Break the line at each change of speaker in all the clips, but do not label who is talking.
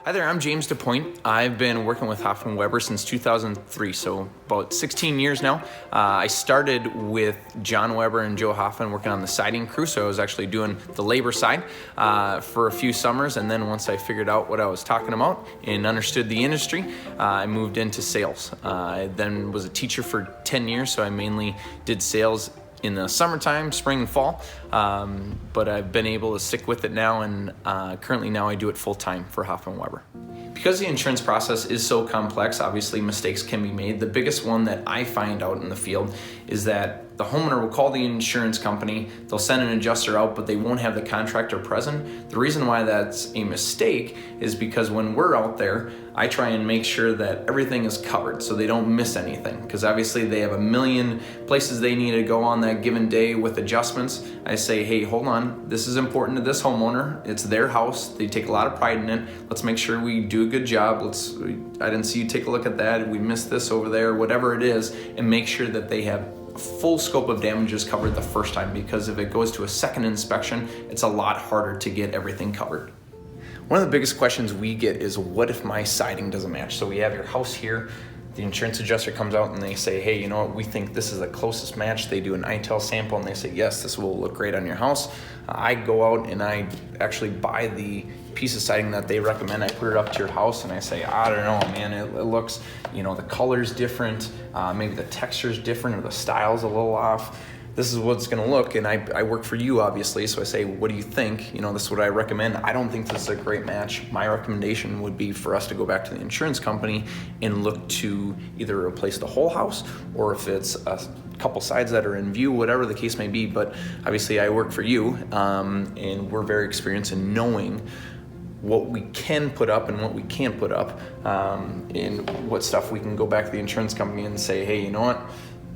Hi there, I'm James DePoint. I've been working with Hoffman Weber since 2003, so about 16 years now. I started with John Weber and Joe Hoffman working on the siding crew, so I was actually doing the labor side for a few summers, and then once I figured out what I was talking about and understood the industry, I moved into sales. I then was a teacher for 10 years, so I mainly did sales in the summertime, spring and fall, but I've been able to stick with it now, and currently now I do it full-time for Hoffman Weber. Because the insurance process is so complex, obviously mistakes can be made. The biggest one that I find out in the field is that the homeowner will call the insurance company, they'll send an adjuster out, but they won't have the contractor present. The reason why that's a mistake is because when we're out there, I try and make sure that everything is covered so they don't miss anything, because obviously they have a million places they need to go on that given day with adjustments. I say, hey, hold on, this is important to this homeowner. It's their house. They take a lot of pride in it. Let's make sure we do a good job. I didn't see you take a look at that. We missed this over there, whatever it is, and make sure that they have full scope of damages covered the first time, because if it goes to a second inspection, it's a lot harder to get everything covered. One of the biggest questions we get is, what if my siding doesn't match? So we have your house here, the insurance adjuster comes out and they say, hey, you know what, we think this is the closest match. They do an ITEL sample and they say, yes, this will look great on your house. I go out and I actually buy the piece of siding that they recommend. I put it up to your house and I say, I don't know, man, it looks, you know, the color's different, maybe the texture's different or the style's a little off. This is what it's gonna look, and I work for you, obviously, so I say, what do you think? You know, this is what I recommend. I don't think this is a great match. My recommendation would be for us to go back to the insurance company and look to either replace the whole house, or if it's a couple sides that are in view, whatever the case may be. But obviously I work for you, and we're very experienced in knowing what we can put up and what we can't put up, and what stuff we can go back to the insurance company and say, hey, you know what?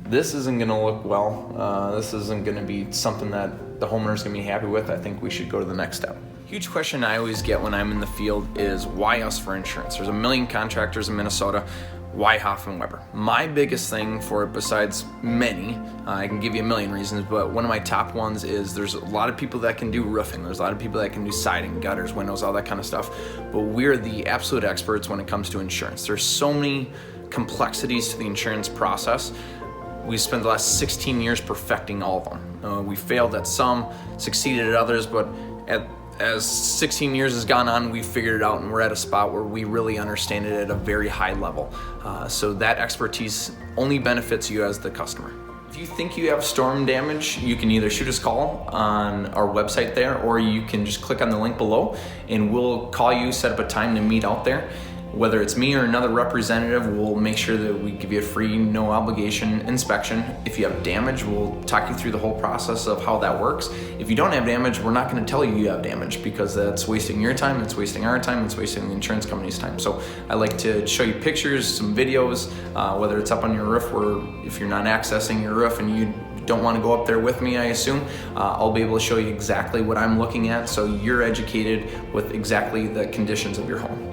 This isn't gonna look well. This isn't gonna be something that the homeowner's gonna be happy with. I think we should go to the next step. Huge question I always get when I'm in the field is, why us for insurance? There's a million contractors in Minnesota. Why Hoffman Weber? My biggest thing for it, besides many, I can give you a million reasons, but one of my top ones is there's a lot of people that can do roofing. There's a lot of people that can do siding, gutters, windows, all that kind of stuff. But we're the absolute experts when it comes to insurance. There's so many complexities to the insurance process. We spent the last 16 years perfecting all of them. We failed at some, succeeded at others, but as 16 years has gone on, we've figured it out, and we're at a spot where we really understand it at a very high level. So that expertise only benefits you as the customer. If you think you have storm damage, you can either shoot us a call on our website there, or you can just click on the link below and we'll call you, set up a time to meet out there. Whether it's me or another representative, we'll make sure that we give you a free, no obligation inspection. If you have damage, we'll talk you through the whole process of how that works. If you don't have damage, we're not gonna tell you you have damage, because that's wasting your time, it's wasting our time, it's wasting the insurance company's time. So I like to show you pictures, some videos, whether it's up on your roof, or if you're not accessing your roof and you don't want to go up there with me, I assume, I'll be able to show you exactly what I'm looking at, so you're educated with exactly the conditions of your home.